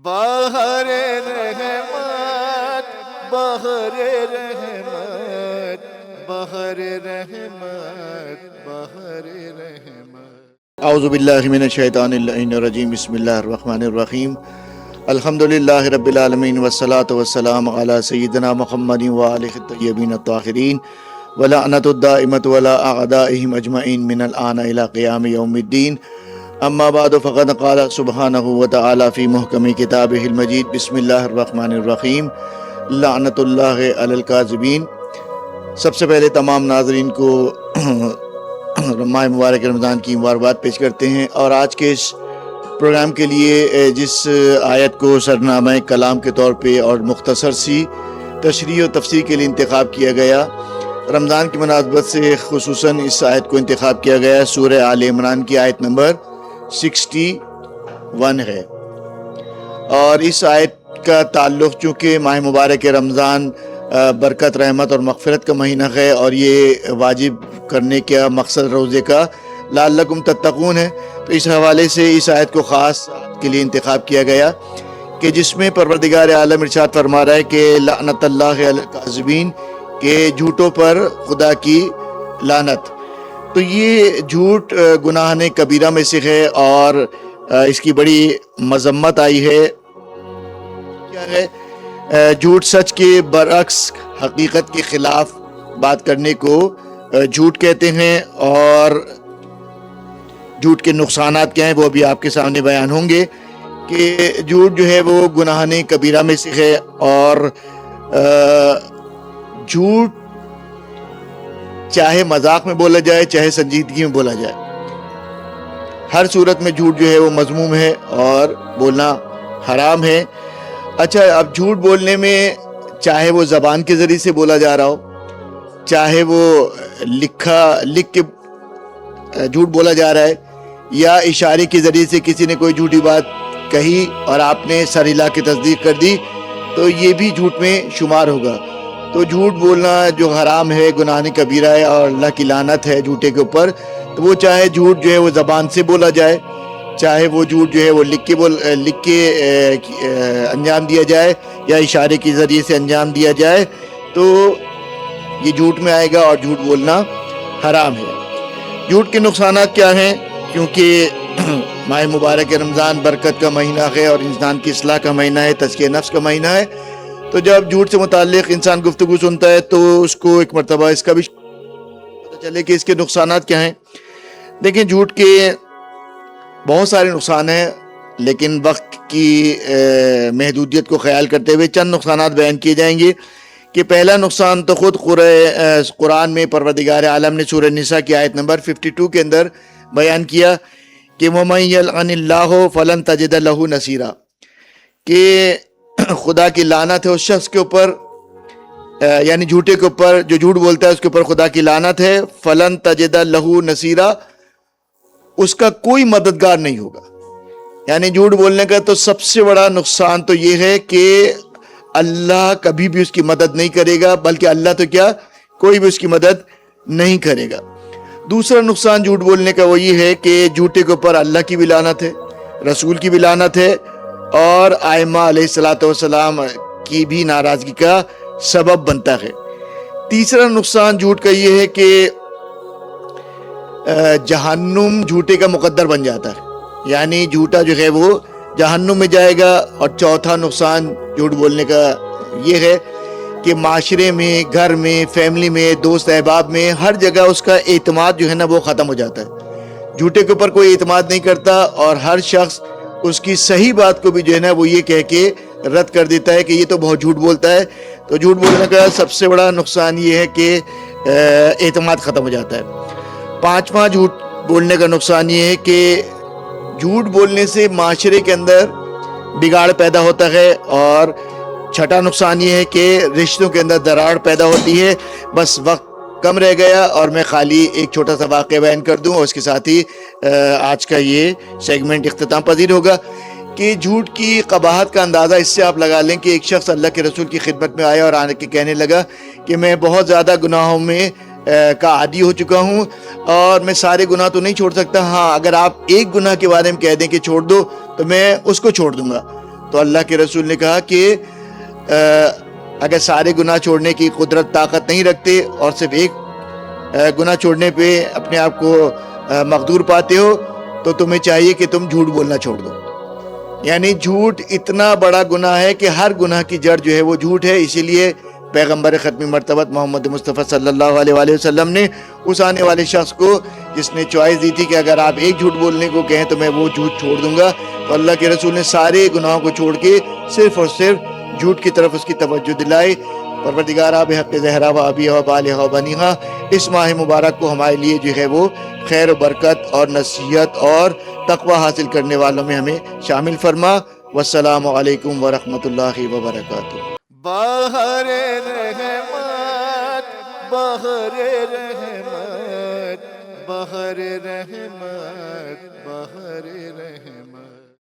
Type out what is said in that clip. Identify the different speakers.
Speaker 1: بہر رحمت بہر رحمت بہر رحمت بہر رحمت۔
Speaker 2: اعوذ باللہ من الشیطان اللعین الرجیم، بسم اللہ الرحمن الرحیم۔ الحمدللہ رب العالمین والصلاة والسلام علی سیدنا محمد وآلہ الطیبین الطاہرین ولعنۃ الدائمۃ علی اعدائہم اجمعین من الآن الی قیام یوم الدین، اما بعد فقد قال سبحانہ وتعالی فی محکم کتابہ المجید، بسم اللہ الرحمن الرحیم، لعنۃ اللہ علی الکاذبین۔ سب سے پہلے تمام ناظرین کو ماہ مبارک رمضان کی مبارکباد پیش کرتے ہیں، اور آج کے اس پروگرام کے لیے جس آیت کو سرنامہ کلام کے طور پہ اور مختصر سی تشریح و تفسیر کے لیے انتخاب کیا گیا، رمضان کی مناسبت سے خصوصاً اس آیت کو انتخاب کیا گیا، سورہ آل عمران کی آیت نمبر 61 ہے۔ اور اس آیت کا تعلق چونکہ ماہ مبارک رمضان برکت، رحمت اور مغفرت کا مہینہ ہے، اور یہ واجب کرنے کا مقصد روزے کا لعلکم تتقون ہے، تو اس حوالے سے اس آیت کو خاص کے لیے انتخاب کیا گیا کہ جس میں پروردگار عالم ارشاد فرما رہا ہے کہ لعنت اللہ علی الکاذبین، کہ جھوٹوں پر خدا کی لعنت۔ تو یہ جھوٹ گناہ کبیرہ میں سے ہے، اور اس کی بڑی مذمت آئی ہے۔ کیا ہے؟ جھوٹ سچ کے برعکس، حقیقت کے خلاف بات کرنے کو جھوٹ کہتے ہیں، اور جھوٹ کے نقصانات کیا ہیں وہ بھی آپ کے سامنے بیان ہوں گے کہ جھوٹ جو ہے وہ گناہ کبیرہ میں سے ہے، اور جھوٹ چاہے مذاق میں بولا جائے چاہے سنجیدگی میں بولا جائے، ہر صورت میں جھوٹ جو ہے وہ مذموم ہے اور بولنا حرام ہے۔ اچھا، اب جھوٹ بولنے میں چاہے وہ زبان کے ذریعے سے بولا جا رہا ہو، چاہے وہ لکھ کے جھوٹ بولا جا رہا ہے، یا اشارے کے ذریعے سے کسی نے کوئی جھوٹی بات کہی اور آپ نے سر ہلا کے تصدیق کر دی، تو یہ بھی جھوٹ میں شمار ہوگا۔ تو جھوٹ بولنا جو حرام ہے، گناہ کبیرہ ہے، اور اللہ کی لعنت ہے جھوٹے کے اوپر، تو وہ چاہے جھوٹ جو ہے وہ زبان سے بولا جائے، چاہے وہ جھوٹ جو ہے وہ لکھ کے انجام دیا جائے، یا اشارے کے ذریعے سے انجام دیا جائے، تو یہ جھوٹ میں آئے گا اور جھوٹ بولنا حرام ہے۔ جھوٹ کے نقصانات کیا ہیں؟ کیونکہ ماہ مبارک رمضان برکت کا مہینہ ہے، اور انسان کی اصلاح کا مہینہ ہے، تزکیہ نفس کا مہینہ ہے، تو جب جھوٹ سے متعلق انسان گفتگو سنتا ہے تو اس کو ایک مرتبہ اس کا بھی پتہ چلے کہ اس کے نقصانات کیا ہیں۔ دیکھیں، جھوٹ کے بہت سارے نقصان ہیں، لیکن وقت کی محدودیت کو خیال کرتے ہوئے چند نقصانات بیان کیے جائیں گے۔ کہ پہلا نقصان تو خود قرآن میں پروردگار عالم نے سورہ نساء کی آیت نمبر 52 کے اندر بیان کیا کہ وَمَن يَلْعَنِ اللَّهُ فَلَن تَجِدَ لَهُ نَصِيرًا، کہ خدا کی لعنت ہے اس شخص کے اوپر، یعنی جھوٹے کے اوپر، جو جھوٹ بولتا ہے اس کے اوپر خدا کی لعنت ہے، فَلَن تَجِدَ لَهُ نَصِيرًا، اس کا کوئی مددگار نہیں ہوگا۔ یعنی جھوٹ بولنے کا تو سب سے بڑا نقصان تو یہ ہے کہ اللہ کبھی بھی اس کی مدد نہیں کرے گا، بلکہ اللہ تو کیا، کوئی بھی اس کی مدد نہیں کرے گا۔ دوسرا نقصان جھوٹ بولنے کا وہ یہ ہے کہ جھوٹے کے اوپر اللہ کی بھی لعنت ہے، رسول کی بھی لعنت ہے، اور ائمہ علیہ الصلوۃ والسلام کی بھی ناراضگی کا سبب بنتا ہے۔ تیسرا نقصان جھوٹ کا یہ ہے کہ جہنم جھوٹے کا مقدر بن جاتا ہے، یعنی جھوٹا جو ہے وہ جہنم میں جائے گا۔ اور چوتھا نقصان جھوٹ بولنے کا یہ ہے کہ معاشرے میں، گھر میں، فیملی میں، دوست احباب میں، ہر جگہ اس کا اعتماد جو ہے نا وہ ختم ہو جاتا ہے۔ جھوٹے کے اوپر کوئی اعتماد نہیں کرتا، اور ہر شخص اس کی صحیح بات کو بھی جو ہے نا وہ یہ کہہ کے رد کر دیتا ہے کہ یہ تو بہت جھوٹ بولتا ہے۔ تو جھوٹ بولنے کا سب سے بڑا نقصان یہ ہے کہ اعتماد ختم ہو جاتا ہے۔ پانچواں جھوٹ بولنے کا نقصان یہ ہے کہ جھوٹ بولنے سے معاشرے کے اندر بگاڑ پیدا ہوتا ہے، اور چھٹا نقصان یہ ہے کہ رشتوں کے اندر دراڑ پیدا ہوتی ہے۔ بس وقت کم رہ گیا، اور میں خالی ایک چھوٹا سا واقعہ بیان کر دوں، اور اس کے ساتھ ہی آج کا یہ سیگمنٹ اختتام پذیر ہوگا۔ کہ جھوٹ کی قباحت کا اندازہ اس سے آپ لگا لیں کہ ایک شخص اللہ کے رسول کی خدمت میں آیا اور آنے کے کہنے لگا کہ میں بہت زیادہ گناہوں میں کا عادی ہو چکا ہوں، اور میں سارے گناہ تو نہیں چھوڑ سکتا، ہاں اگر آپ ایک گناہ کے بارے میں کہہ دیں کہ چھوڑ دو تو میں اس کو چھوڑ دوں گا۔ تو اللہ کے رسول نے کہا کہ اگر سارے گناہ چھوڑنے کی قدرت طاقت نہیں رکھتے اور صرف ایک گناہ چھوڑنے پہ اپنے آپ کو مقدور پاتے ہو تو تمہیں چاہیے کہ تم جھوٹ بولنا چھوڑ دو. یعنی جھوٹ اتنا بڑا گناہ ہے کہ ہر گناہ کی جڑ جو ہے وہ جھوٹ ہے. اسی لیے پیغمبر ختمی مرتبت محمد مصطفیٰ صلی اللہ علیہ وآلہ وسلم نے اس آنے والے شخص کو جس نے چوائس دی تھی کہ اگر آپ ایک جھوٹ بولنے کو کہیں تو میں وہ جھوٹ چھوڑ دوں گا, تو اللہ کے رسول نے سارے گناہوں کو چھوڑ کے صرف اور صرف جھوٹ کی طرف اس کی توجہ دلائی. پروردگار آب حق زہرا و ابی و بالہ و بنیہا اس ماہ مبارک کو ہمارے لیے جو ہے وہ خیر و برکت اور نصیحت اور تقوی حاصل کرنے والوں میں ہمیں شامل فرما. والسلام علیکم ورحمۃ اللہ وبرکاتہ.
Speaker 1: بہر رحمت بہر رحمت بہر رحمت بہر رحمت.